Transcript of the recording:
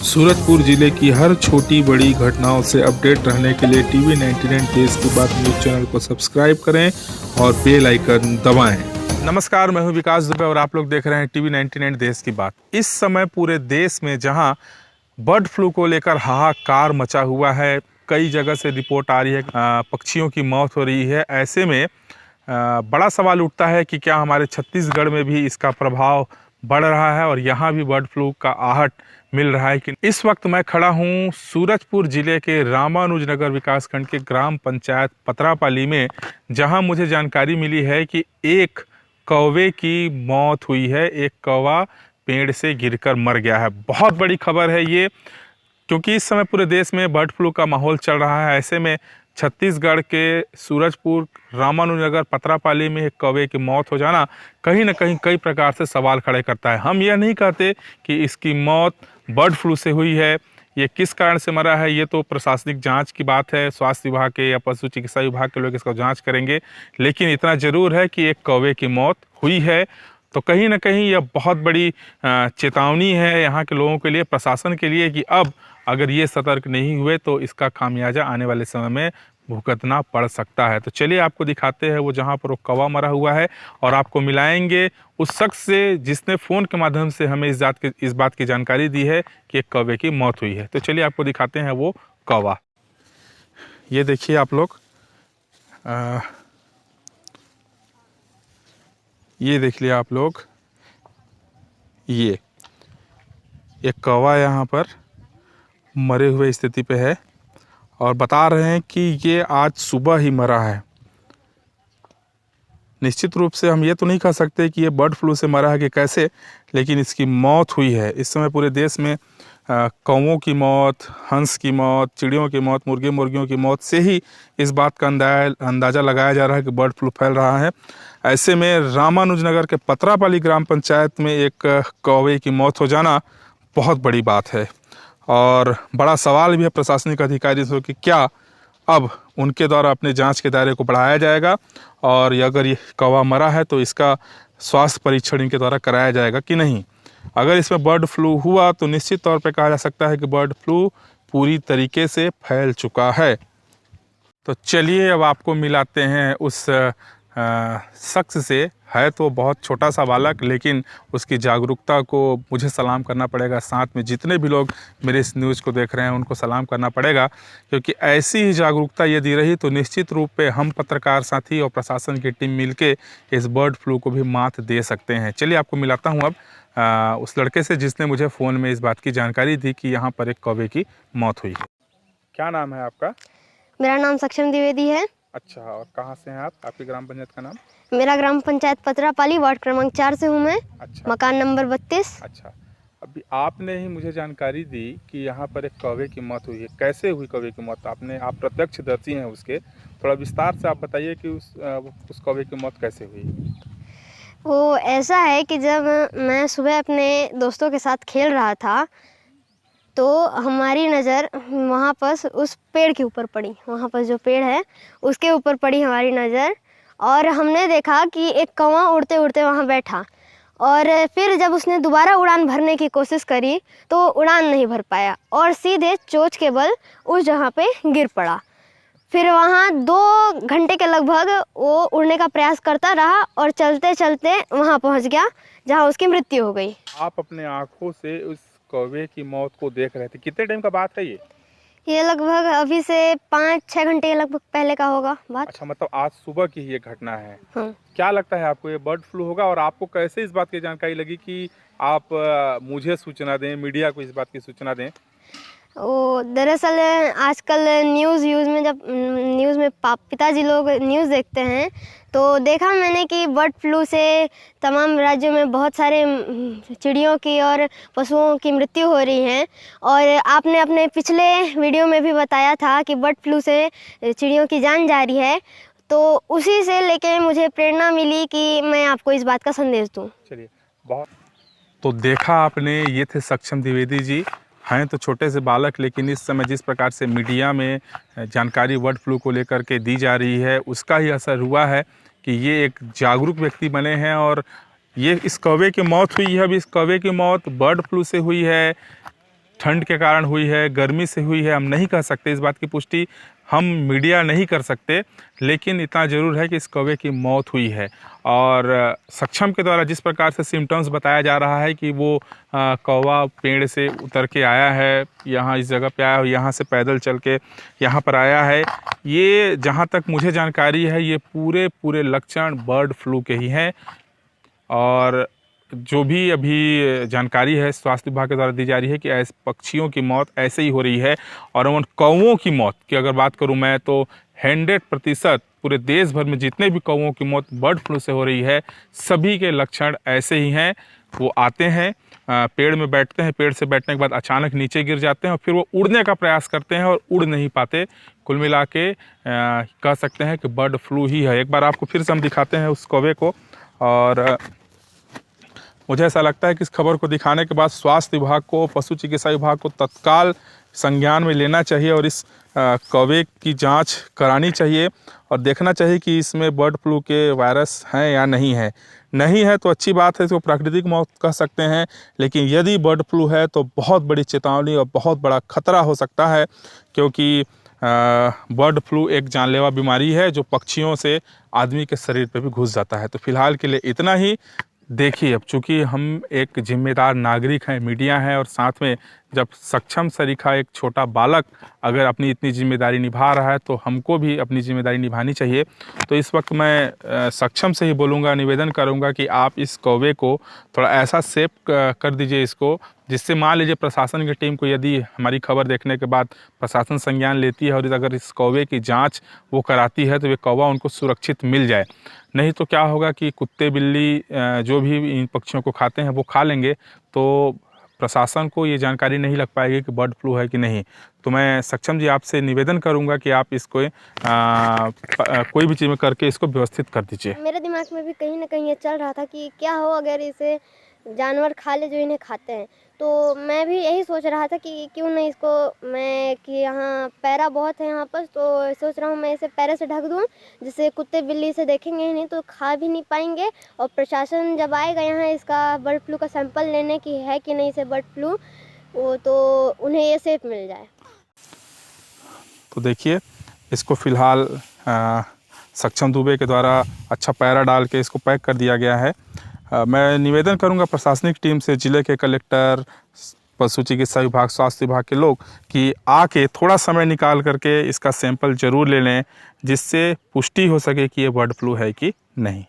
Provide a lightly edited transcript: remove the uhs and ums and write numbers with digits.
सूरजपुर जिले की हर छोटी बड़ी घटनाओं से अपडेट रहने के लिए टीवी 99 देश की बात न्यूज़ चैनल को सब्सक्राइब करें और बेल आइकन दबाएं। नमस्कार, मैं हूं विकास दुबे और आप लोग देख रहे हैं टीवी 99 देश की बात। इस समय पूरे देश में जहां बर्ड फ्लू को लेकर हाहाकार मचा हुआ है, कई जगह से रिपोर्ट आ रही है पक्षियों की मौत हो रही है। ऐसे में बड़ा सवाल उठता है कि क्या हमारे छत्तीसगढ़ में भी इसका प्रभाव बढ़ रहा है और यहाँ भी बर्ड फ्लू का आहट मिल रहा है कि। इस वक्त मैं खड़ा हूँ सूरजपुर जिले के रामानुजनगर विकासखंड के ग्राम पंचायत पतरापाली में, जहाँ मुझे जानकारी मिली है कि एक कौवे की मौत हुई है। एक कौवा पेड़ से गिरकर मर गया है। बहुत बड़ी खबर है ये, क्योंकि इस समय पूरे देश में बर्ड फ्लू का माहौल चल रहा है। ऐसे में छत्तीसगढ़ के सूरजपुर रामानुजनगर पतरापाली में एक कौवे की मौत हो जाना कहीं ना कहीं कई प्रकार से सवाल खड़े करता है। हम यह नहीं कहते कि इसकी मौत बर्ड फ्लू से हुई है, ये किस कारण से मरा है, ये तो प्रशासनिक जांच की बात है। स्वास्थ्य विभाग के या पशु चिकित्सा विभाग के लोग इसका जांच करेंगे, लेकिन इतना ज़रूर है कि एक कौवे की मौत हुई है। तो कहीं ना कहीं यह बहुत बड़ी चेतावनी है यहाँ के लोगों के लिए, प्रशासन के लिए, कि अब अगर ये सतर्क नहीं हुए तो इसका खामियाजा आने वाले समय में भुगतना पड़ सकता है। तो चलिए आपको दिखाते हैं वो जहाँ पर वो कौवा मरा हुआ है, और आपको मिलाएंगे उस शख्स से जिसने फ़ोन के माध्यम से हमें इस बात की जानकारी दी है कि एक कौवे की मौत हुई है। तो चलिए आपको दिखाते हैं वो कौवा। ये देखिए आप लोग, ये देख लिया आप लोग, ये एक कौवा यहाँ पर मरे हुए स्थिति पे है और बता रहे हैं कि ये आज सुबह ही मरा है। निश्चित रूप से हम ये तो नहीं कह सकते कि ये बर्ड फ्लू से मरा है कि कैसे, लेकिन इसकी मौत हुई है। इस समय पूरे देश में कौवों की मौत, हंस की मौत, चिड़ियों की मौत, मुर्गियों की मौत से ही इस बात का अंदाज़ा लगाया जा रहा है कि बर्ड फ्लू फैल रहा है। ऐसे में रामानुजनगर के पतरापाली ग्राम पंचायत में एक कौवे की मौत हो जाना बहुत बड़ी बात है, और बड़ा सवाल भी है प्रशासनिक अधिकारी से कि क्या अब उनके द्वारा अपने जांच के दायरे को बढ़ाया जाएगा, और अगर ये कौवा मरा है तो इसका स्वास्थ्य परीक्षण इनके द्वारा कराया जाएगा कि नहीं। अगर इसमें बर्ड फ्लू हुआ तो निश्चित तौर पे कहा जा सकता है कि बर्ड फ्लू पूरी तरीके से फैल चुका है। तो चलिए अब आपको मिलाते हैं उस शख्स से। है तो बहुत छोटा सा बालक, लेकिन उसकी जागरूकता को मुझे सलाम करना पड़ेगा। साथ में जितने भी लोग मेरे इस न्यूज़ को देख रहे हैं उनको सलाम करना पड़ेगा, क्योंकि ऐसी ही जागरूकता यदि रही तो निश्चित रूप पे हम पत्रकार साथी और प्रशासन की टीम मिलके इस बर्ड फ्लू को भी मात दे सकते हैं। चलिए आपको मिलाता हूँ अब उस लड़के से जिसने मुझे फ़ोन में इस बात की जानकारी दी कि यहाँ पर एक कौवे की मौत हुई है। क्या नाम है आपका? मेरा नाम सक्षम द्विवेदी है। अच्छा, और कहाँ से हैं आप? आपकी ग्राम पंचायत का नाम? मेरा ग्राम पंचायत पतरापाली, वार्ड क्रमांक 4 से हूँ मैं। अच्छा, मकान नंबर 32। अच्छा, अभी आपने ही मुझे जानकारी दी कि यहाँ पर एक कौवे की मौत हुई है। कैसे हुई कौवे की मौत? आप प्रत्यक्षदर्शी हैं उसके, थोड़ा विस्तार से आप बताइए कि उस कौवे की मौत कैसे हुई। वो ऐसा है कि जब मैं सुबह अपने दोस्तों के साथ खेल रहा था तो हमारी नज़र वहाँ पर उस पेड़ के ऊपर पड़ी। वहाँ पर जो पेड़ है उसके ऊपर पड़ी हमारी नज़र, और हमने देखा कि एक कौवा उड़ते उड़ते वहाँ बैठा, और फिर जब उसने दोबारा उड़ान भरने की कोशिश करी तो उड़ान नहीं भर पाया और सीधे चोंच के बल उस जगह पे गिर पड़ा। फिर वहाँ 2 घंटे के लगभग वो उड़ने का प्रयास करता रहा और चलते चलते वहाँ पहुँच गया जहाँ उसकी मृत्यु हो गई। आप अपने आँखों से उस कौवे की मौत को देख रहे थे, कितने टाइम का बात है ये लगभग अभी से 5-6 घंटे के लगभग पहले का होगा बात। अच्छा, मतलब आज सुबह की ही ये घटना है। हाँ। क्या लगता है आपको, ये बर्ड फ्लू होगा? और आपको कैसे इस बात की जानकारी लगी कि आप मुझे सूचना दें, मीडिया को इस बात की सूचना दें? वो दरअसल आजकल न्यूज़ में जब न्यूज़ में पिताजी लोग न्यूज़ देखते हैं तो देखा मैंने कि बर्ड फ्लू से तमाम राज्यों में बहुत सारे चिड़ियों की और पशुओं की मृत्यु हो रही है, और आपने अपने पिछले वीडियो में भी बताया था कि बर्ड फ्लू से चिड़ियों की जान जा रही है। तो उसी से लेके मुझे प्रेरणा मिली कि मैं आपको इस बात का संदेश दूँ। चलिए, बहुत तो देखा आपने, ये थे सक्षम द्विवेदी जी। हैं तो छोटे से बालक, लेकिन इस समय जिस प्रकार से मीडिया में जानकारी बर्ड फ्लू को लेकर के दी जा रही है उसका ही असर हुआ है कि ये एक जागरूक व्यक्ति बने हैं। और ये इस कौवे की मौत हुई है, अब इस कौवे की मौत बर्ड फ्लू से हुई है ठंड के कारण हुई है, गर्मी से हुई है, हम नहीं कह सकते। इस बात की पुष्टि हम मीडिया नहीं कर सकते, लेकिन इतना ज़रूर है कि इस कौवे की मौत हुई है। और सक्षम के द्वारा जिस प्रकार से सिम्टम्स बताया जा रहा है कि वो कौवा पेड़ से उतर के आया है, यहाँ इस जगह पे आया, यहाँ से पैदल चल के यहाँ पर आया है, ये जहाँ तक मुझे जानकारी है ये पूरे लक्षण बर्ड फ्लू के ही हैं। और जो भी अभी जानकारी है स्वास्थ्य विभाग के द्वारा दी जा रही है कि ऐसे पक्षियों की मौत ऐसे ही हो रही है। और उन कौवों की मौत की अगर बात करूं मैं तो 100% पूरे देश भर में जितने भी कौवों की मौत बर्ड फ्लू से हो रही है, सभी के लक्षण ऐसे ही हैं। वो आते हैं, पेड़ में बैठते हैं, पेड़ से बैठने के बाद अचानक नीचे गिर जाते हैं और फिर वो उड़ने का प्रयास करते हैं और उड़ नहीं पाते। कुल मिला के कह सकते हैं कि बर्ड फ्लू ही है। एक बार आपको फिर से हम दिखाते हैं उस कौवे को। और मुझे ऐसा लगता है कि इस खबर को दिखाने के बाद स्वास्थ्य विभाग को, पशु चिकित्सा विभाग को तत्काल संज्ञान में लेना चाहिए और इस कौवे की जांच करानी चाहिए और देखना चाहिए कि इसमें बर्ड फ्लू के वायरस हैं या नहीं है। नहीं है तो अच्छी बात है, इसको प्राकृतिक मौत कह सकते हैं। लेकिन यदि बर्ड फ्लू है तो बहुत बड़ी चेतावनी और बहुत बड़ा खतरा हो सकता है, क्योंकि बर्ड फ्लू एक जानलेवा बीमारी है जो पक्षियों से आदमी के शरीर पे भी घुस जाता है। तो फिलहाल के लिए इतना ही। देखिए, अब चूँकि हम एक जिम्मेदार नागरिक हैं, मीडिया है, और साथ में जब सक्षम सरीखा एक छोटा बालक अगर अपनी इतनी जिम्मेदारी निभा रहा है तो हमको भी अपनी जिम्मेदारी निभानी चाहिए। तो इस वक्त मैं सक्षम से ही बोलूँगा, निवेदन करूँगा कि आप इस कौवे को थोड़ा ऐसा सेफ कर दीजिए इसको, जिससे मान लीजिए प्रशासन की टीम को यदि हमारी खबर देखने के बाद प्रशासन संज्ञान लेती है और अगर इस कौवे की जांच वो कराती है तो वे कौवा उनको सुरक्षित मिल जाए। नहीं तो क्या होगा कि कुत्ते बिल्ली जो भी इन पक्षियों को खाते हैं वो खा लेंगे, तो प्रशासन को ये जानकारी नहीं लग पाएगी कि बर्ड फ्लू है कि नहीं। तो मैं सक्षम जी आपसे निवेदन करूंगा कि आप इसको कोई भी चीज़ में करके इसको व्यवस्थित कर दीजिए। मेरे दिमाग में भी कहीं ना कहीं ये चल रहा था कि क्या हो अगर इसे जानवर खा ले जो इन्हें खाते हैं। तो मैं भी यही सोच रहा था कि क्यों नहीं इसको मैं, कि यहाँ पैरा बहुत है यहाँ पर, तो सोच रहा हूँ मैं इसे पैरे से ढक दूँ, जिससे कुत्ते बिल्ली इसे देखेंगे ही नहीं तो खा भी नहीं पाएंगे। और प्रशासन जब आएगा यहाँ इसका बर्ड फ्लू का सैंपल लेने की है कि नहीं इसे बर्ड फ्लू, वो तो उन्हें ये सेफ मिल जाए। तो देखिए, इसको फ़िलहाल सक्षम दुबे के द्वारा अच्छा पैरा डाल के इसको पैक कर दिया गया है। मैं निवेदन करूंगा प्रशासनिक टीम से, जिले के कलेक्टर, पशु चिकित्सा विभाग, स्वास्थ्य विभाग के लोग, कि आके थोड़ा समय निकाल करके इसका सैंपल ज़रूर ले लें, जिससे पुष्टि हो सके कि ये बर्ड फ्लू है कि नहीं।